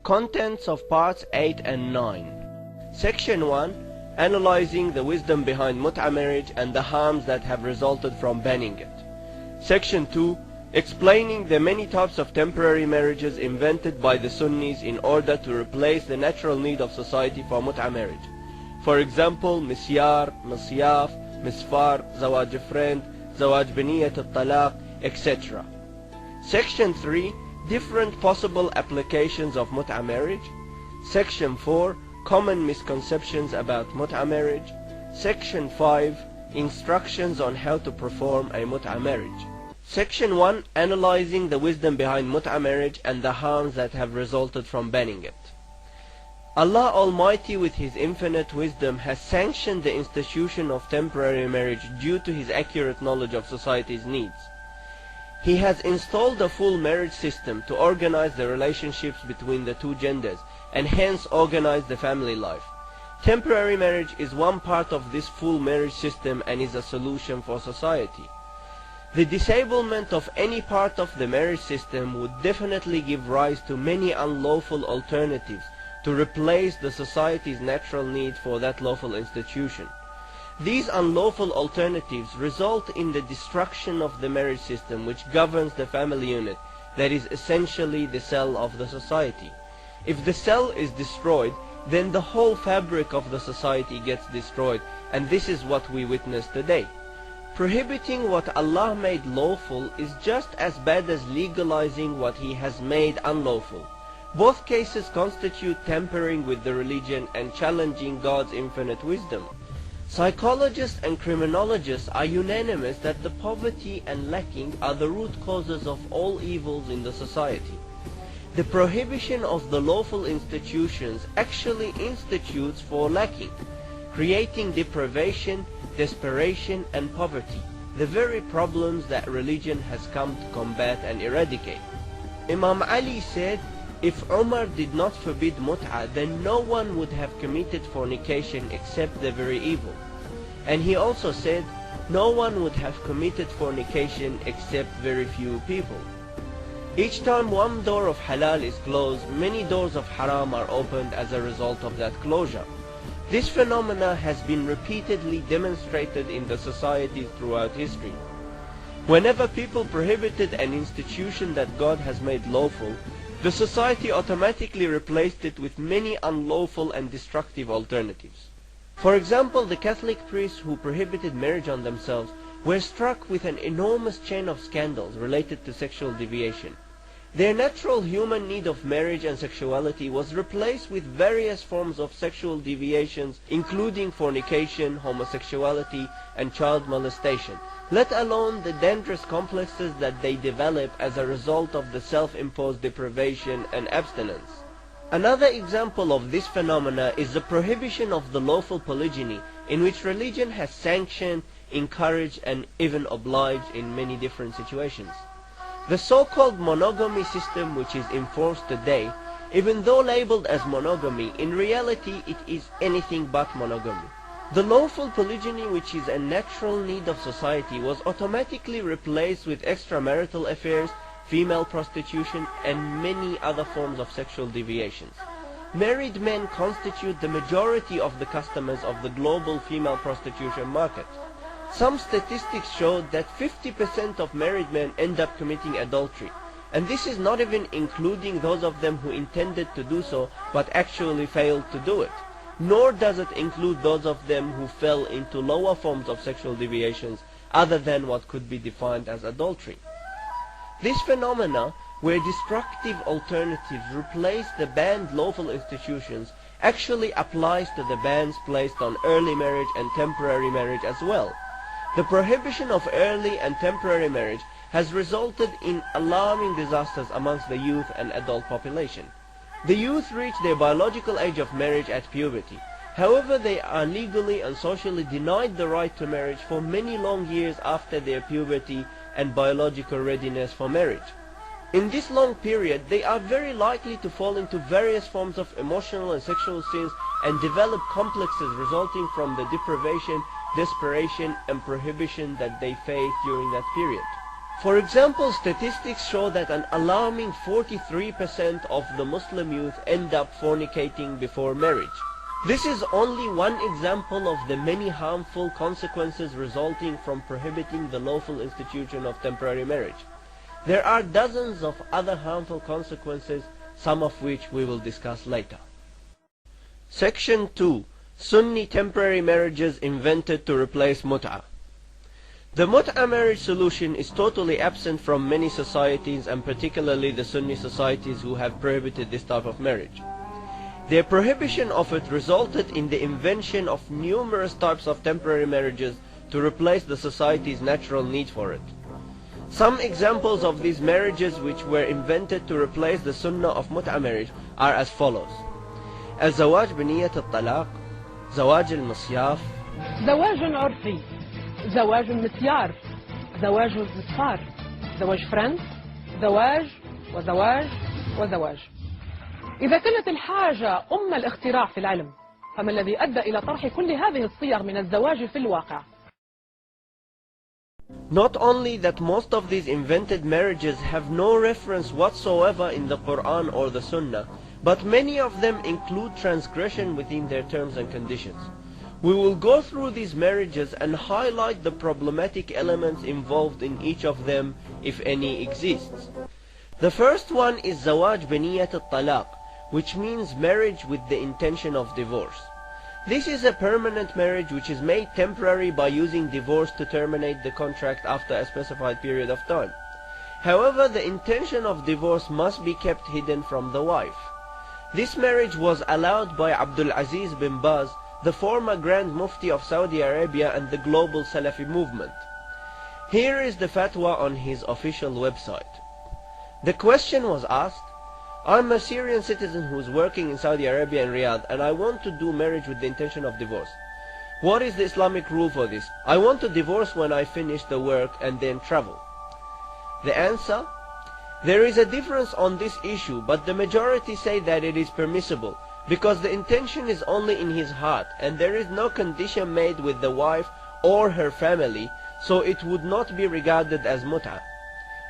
Contents of Parts 8 and 9. Section 1. Analyzing the wisdom behind mut'ah marriage and the harms that have resulted from banning it. Section 2. Explaining the many types of temporary marriages invented by the Sunnis in order to replace the natural need of society for mut'ah marriage. For example, Misyar, Misyar Misfar, Zawaj friend, Zawaj biniyat al-talaq, etc. Section 3. Different possible applications of mut'ah marriage. Section 4. Common misconceptions about mut'ah marriage. Section 5. Instructions on how to perform a mut'ah marriage. Section 1. Analyzing the wisdom behind mut'ah marriage and the harms that have resulted from banning it. Allah Almighty, with His infinite wisdom, has sanctioned the institution of temporary marriage due to His accurate knowledge of society's needs. He has installed a full marriage system to organize the relationships between the two genders and hence organize the family life. Temporary marriage is one part of this full marriage system and is a solution for society. The disablement of any part of the marriage system would definitely give rise to many unlawful alternatives to replace the society's natural need for that lawful institution. These unlawful alternatives result in the destruction of the marriage system which governs the family unit, that is essentially the cell of the society. If the cell is destroyed, then the whole fabric of the society gets destroyed, and this is what we witness today. Prohibiting what Allah made lawful is just as bad as legalizing what He has made unlawful. Both cases constitute tampering with the religion and challenging God's infinite wisdom. Psychologists and criminologists are unanimous that the poverty and lacking are the root causes of all evils in the society. The prohibition of the lawful institutions actually institutes for lacking, creating deprivation, desperation and poverty, the very problems that religion has come to combat and eradicate. Imam Ali said, if Umar did not forbid mut'ah, then no one would have committed fornication except the very evil. And he also said, no one would have committed fornication except very few people. Each time one door of halal is closed, many doors of haram are opened as a result of that closure. This phenomena has been repeatedly demonstrated in the societies throughout history. Whenever people prohibited an institution that God has made lawful, the society automatically replaced it with many unlawful and destructive alternatives. For example, the Catholic priests who prohibited marriage on themselves were struck with an enormous chain of scandals related to sexual deviation. Their natural human need of marriage and sexuality was replaced with various forms of sexual deviations, including fornication, homosexuality, and child molestation, let alone the dangerous complexes that they develop as a result of the self-imposed deprivation and abstinence. Another example of this phenomena is the prohibition of the lawful polygyny, in which religion has sanctioned, encouraged, and even obliged in many different situations. The so-called monogamy system which is enforced today, even though labeled as monogamy, in reality it is anything but monogamy. The lawful polygyny, which is a natural need of society, was automatically replaced with extramarital affairs, female prostitution, and many other forms of sexual deviations. Married men constitute the majority of the customers of the global female prostitution market. Some statistics showed that 50% of married men end up committing adultery, and this is not even including those of them who intended to do so but actually failed to do it, nor does it include those of them who fell into lower forms of sexual deviations other than what could be defined as adultery. This phenomena, where destructive alternatives replace the banned lawful institutions, actually applies to the bans placed on early marriage and temporary marriage as well. The prohibition of early and temporary marriage has resulted in alarming disasters amongst the youth and adult population. The youth reach their biological age of marriage at puberty. However, they are legally and socially denied the right to marriage for many long years after their puberty and biological readiness for marriage. In this long period, they are very likely to fall into various forms of emotional and sexual sins and develop complexes resulting from the deprivation, desperation, and prohibition that they face during that period. For example, statistics show that an alarming 43% of the Muslim youth end up fornicating before marriage. This is only one example of the many harmful consequences resulting from prohibiting the lawful institution of temporary marriage. There are dozens of other harmful consequences, some of which we will discuss later. Section 2. Sunni temporary marriages invented to replace mut'ah. The mut'ah marriage solution is totally absent from many societies, and particularly the Sunni societies who have prohibited this type of marriage. Their prohibition of it resulted in the invention of numerous types of temporary marriages to replace the society's natural need for it. Some examples of these marriages which were invented to replace the sunnah of mut'ah marriage are as follows: الزواج بنية الطلاق، زواج المصياف، زواج عرفي، زواج مسيار، زواج مصفار، زواج فرنس، زواج وزواج وزواج. إذا كانت الحاجة أم الاختراع في العلم، فما الذي أدى إلى طرح كل هذه الصيغ من الزواج في الواقع؟ Not only that most of these invented marriages have no reference whatsoever in the Quran or the Sunnah, but many of them include transgression within their terms and conditions. We will go through these marriages and highlight the problematic elements involved in each of them, if any exists. The first one is zawaj biniyat al-talaq, which means marriage with the intention of divorce. This is a permanent marriage which is made temporary by using divorce to terminate the contract after a specified period of time. However, the intention of divorce must be kept hidden from the wife. This marriage was allowed by Abdul Aziz bin Baz, the former Grand Mufti of Saudi Arabia and the global Salafi movement. Here is the fatwa on his official website. The question was asked: I'm a Syrian citizen who is working in Saudi Arabia and Riyadh, and I want to do marriage with the intention of divorce. What is the Islamic rule for this? I want to divorce when I finish the work and then travel. The answer: there is a difference on this issue, but the majority say that it is permissible, because the intention is only in his heart, and there is no condition made with the wife or her family, so it would not be regarded as mut'ah.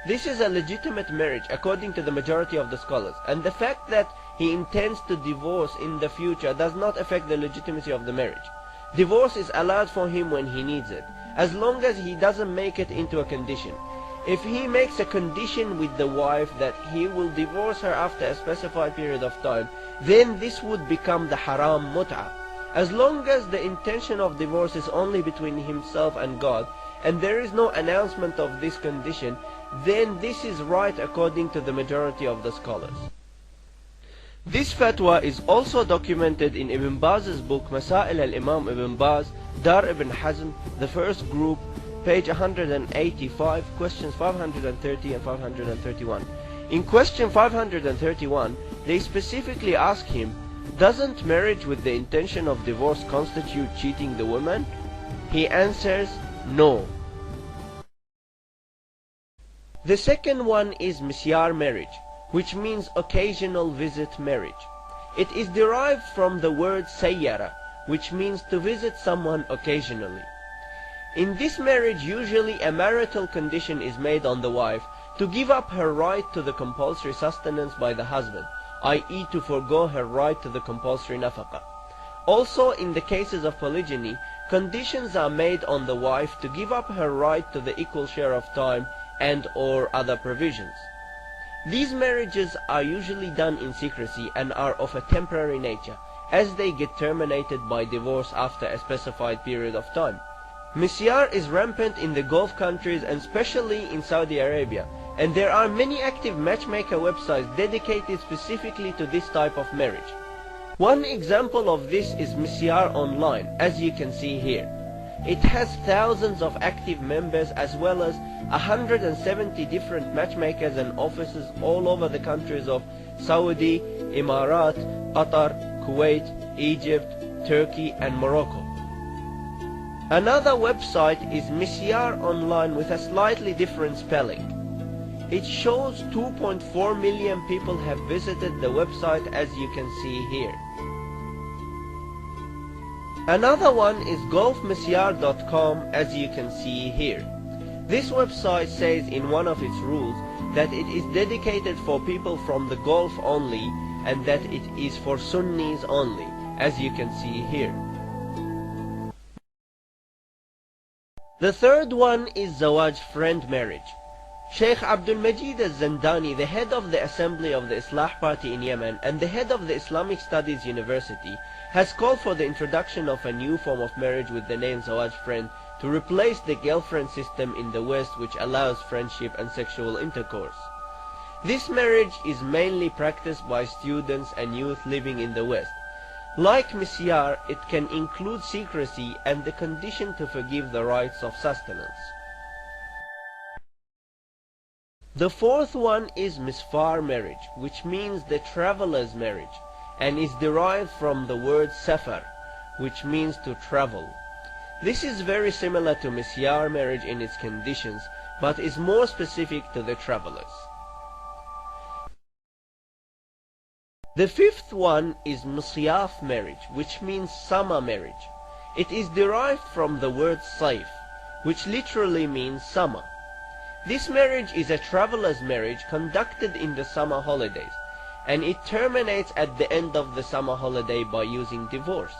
This is a legitimate marriage according to the majority of the scholars, and the fact that he intends to divorce in the future does not affect the legitimacy of the marriage. Divorce is allowed for him when he needs it, as long as he doesn't make it into a condition. If he makes a condition with the wife that he will divorce her after a specified period of time, then this would become the haram mut'ah. As long as the intention of divorce is only between himself and God, and there is no announcement of this condition, then this is right according to the majority of the scholars. This fatwa is also documented in Ibn Baz's book Masail al-Imam Ibn Baz, Dar ibn Hazm, the first group, page 185, questions 530 and 531. In question 531, they specifically ask him, doesn't marriage with the intention of divorce constitute cheating the woman? He answers, no. The second one is Misyar marriage, which means occasional visit marriage. It is derived from the word sayyara, which means to visit someone occasionally. In this marriage, usually a marital condition is made on the wife to give up her right to the compulsory sustenance by the husband, i.e. to forego her right to the compulsory nafaqah. Also, in the cases of polygyny, conditions are made on the wife to give up her right to the equal share of time and or other provisions. These marriages are usually done in secrecy and are of a temporary nature, as they get terminated by divorce after a specified period of time. Misyar is rampant in the Gulf countries and especially in Saudi Arabia, and there are many active matchmaker websites dedicated specifically to this type of marriage. One example of this is Misyar Online, as you can see here. It has thousands of active members as well as 170 different matchmakers and offices all over the countries of Saudi, Emirat, Qatar, Kuwait, Egypt, Turkey and Morocco. Another website is Misyar Online with a slightly different spelling. It shows 2.4 million people have visited the website, as you can see here. Another one is golfmisyar.com, as you can see here. This website says in one of its rules that it is dedicated for people from the Gulf only and that it is for Sunnis only, as you can see here. The third one is Zawaj friend marriage. Sheikh Abdul Majid al-Zandani, the head of the Assembly of the Islah Party in Yemen and the head of the Islamic Studies University, has called for the introduction of a new form of marriage with the name Zawaj friend to replace the girlfriend system in the West, which allows friendship and sexual intercourse. This marriage is mainly practiced by students and youth living in the West. Like Misyar, it can include secrecy and the condition to forgive the rights of sustenance. The fourth one is Misfar marriage, which means the traveler's marriage, and is derived from the word safar, which means to travel. This is very similar to Misyar marriage in its conditions, but is more specific to the travelers. The fifth one is Musyaf marriage, which means summer marriage. It is derived from the word saif, which literally means summer. This marriage is a traveler's marriage conducted in the summer holidays, and it terminates at the end of the summer holiday by using divorce.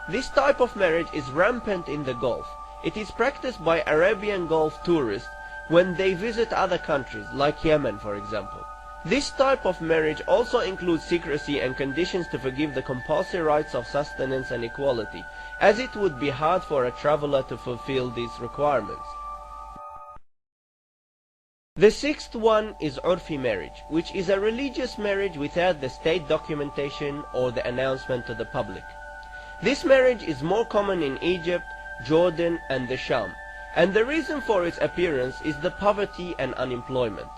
This type of marriage is rampant in the Gulf. It is practiced by Arabian Gulf tourists when they visit other countries, like Yemen for example. This type of marriage also includes secrecy and conditions to forgive the compulsory rights of sustenance and equality, as it would be hard for a traveler to fulfill these requirements. The sixth one is Urfi marriage, which is a religious marriage without the state documentation or the announcement to the public. This marriage is more common in Egypt, Jordan and the Sham, and the reason for its appearance is the poverty and unemployment.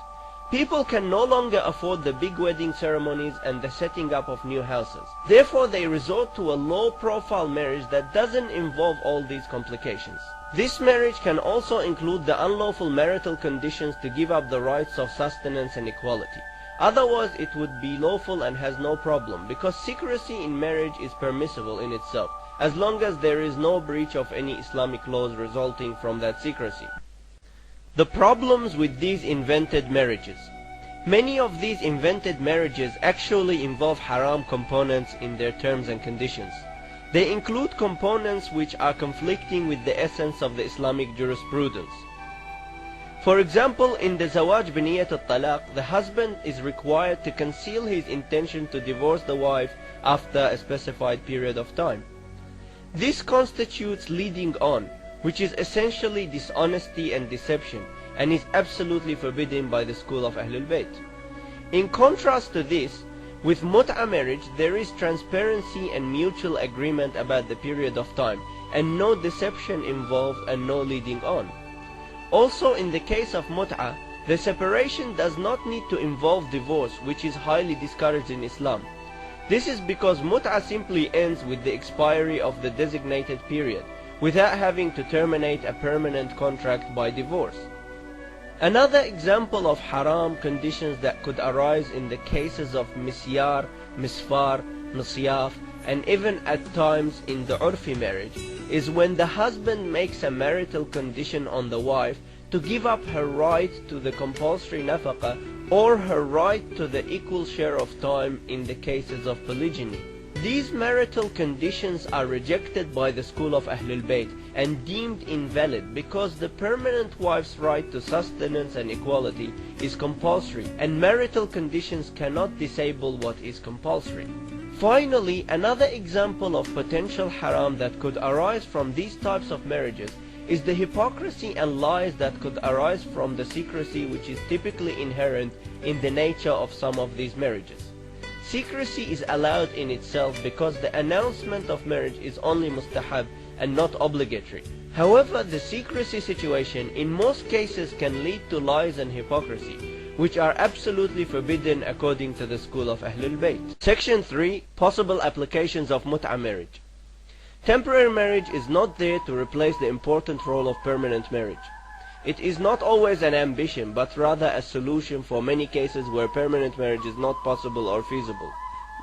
People can no longer afford the big wedding ceremonies and the setting up of new houses. Therefore, they resort to a low-profile marriage that doesn't involve all these complications. This marriage can also include the unlawful marital conditions to give up the rights of sustenance and equality. Otherwise, it would be lawful and has no problem, because secrecy in marriage is permissible in itself, as long as there is no breach of any Islamic laws resulting from that secrecy. The problems with these invented marriages. Many of these invented marriages actually involve haram components in their terms and conditions. They include components which are conflicting with the essence of the Islamic jurisprudence. For example, in the Zawaj biniyat al-talaq, the husband is required to conceal his intention to divorce the wife after a specified period of time. This constitutes leading on, which is essentially dishonesty and deception, and is absolutely forbidden by the school of Ahlul Bayt. In contrast to this, with mut'ah marriage, there is transparency and mutual agreement about the period of time, and no deception involved and no leading on. Also, in the case of mut'ah, the separation does not need to involve divorce, which is highly discouraged in Islam. This is because mut'ah simply ends with the expiry of the designated period, without having to terminate a permanent contract by divorce. Another example of haram conditions that could arise in the cases of Misyar, Misfar, Musyaf, and even at times in the Urfi marriage is when the husband makes a marital condition on the wife to give up her right to the compulsory nafaqah or her right to the equal share of time in the cases of polygyny. These marital conditions are rejected by the school of Ahlul Bayt and deemed invalid because the permanent wife's right to sustenance and equality is compulsory, and marital conditions cannot disable what is compulsory. Finally, another example of potential haram that could arise from these types of marriages is the hypocrisy and lies that could arise from the secrecy which is typically inherent in the nature of some of these marriages. Secrecy is allowed in itself because the announcement of marriage is only mustahab and not obligatory. However, the secrecy situation in most cases can lead to lies and hypocrisy, which are absolutely forbidden according to the school of Ahlul Bayt. Section 3. Possible applications of mut'ah marriage. Temporary marriage is not there to replace the important role of permanent marriage. It is not always an ambition, but rather a solution for many cases where permanent marriage is not possible or feasible.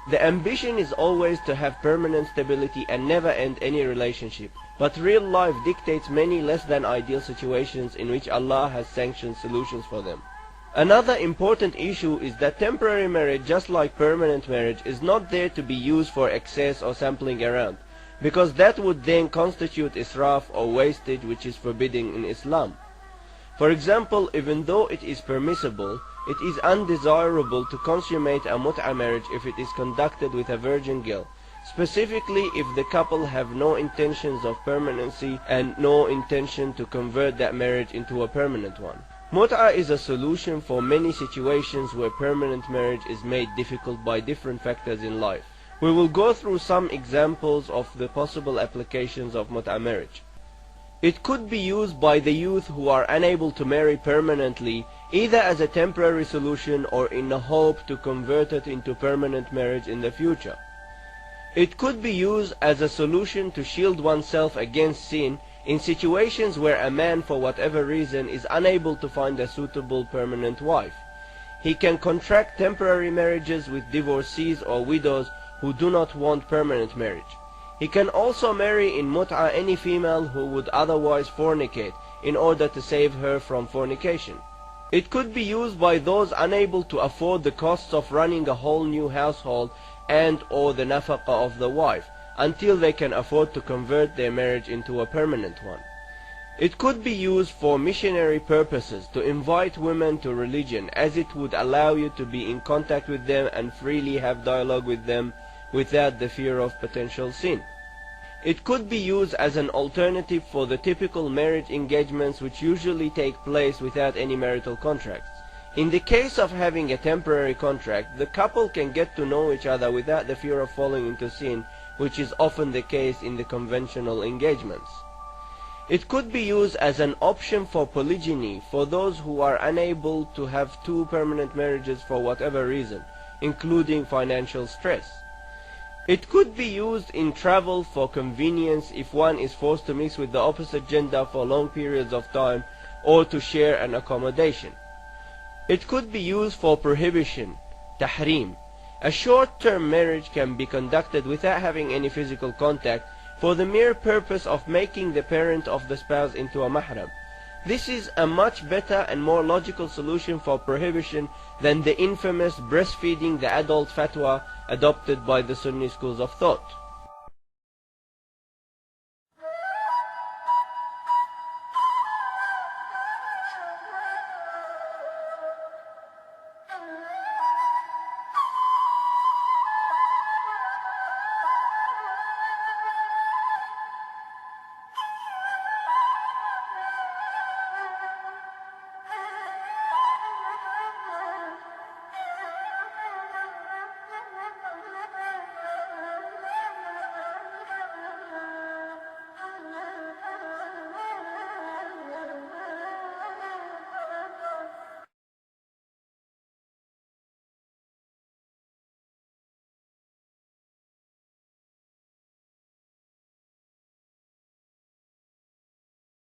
The ambition is always to have permanent stability and never end any relationship. But real life dictates many less than ideal situations in which Allah has sanctioned solutions for them. Another important issue is that temporary marriage, just like permanent marriage, is not there to be used for excess or sampling around, because that would then constitute israf or wastage, which is forbidden in Islam. For example, even though it is permissible, it is undesirable to consummate a mut'ah marriage if it is conducted with a virgin girl, specifically if the couple have no intentions of permanency and no intention to convert that marriage into a permanent one. Mut'ah is a solution for many situations where permanent marriage is made difficult by different factors in life. We will go through some examples of the possible applications of mut'ah marriage. It could be used by the youth who are unable to marry permanently, either as a temporary solution or in the hope to convert it into permanent marriage in the future. It could be used as a solution to shield oneself against sin in situations where a man, for whatever reason, is unable to find a suitable permanent wife. He can contract temporary marriages with divorcees or widows who do not want permanent marriage. He can also marry in mut'ah any female who would otherwise fornicate in order to save her from fornication. It could be used by those unable to afford the costs of running a whole new household and or the nafaqah of the wife until they can afford to convert their marriage into a permanent one. It could be used for missionary purposes to invite women to religion, as it would allow you to be in contact with them and freely have dialogue with them without the fear of potential sin. It could be used as an alternative for the typical marriage engagements which usually take place without any marital contracts. In the case of having a temporary contract, the couple can get to know each other without the fear of falling into sin, which is often the case in the conventional engagements. It could be used as an option for polygyny for those who are unable to have two permanent marriages for whatever reason, including financial stress. It could be used in travel for convenience if one is forced to mix with the opposite gender for long periods of time or to share an accommodation. It could be used for prohibition, tahrim. A short-term marriage can be conducted without having any physical contact for the mere purpose of making the parent of the spouse into a mahram. This is a much better and more logical solution for prohibition than the infamous breastfeeding the adult fatwa adopted by the Sunni schools of thought.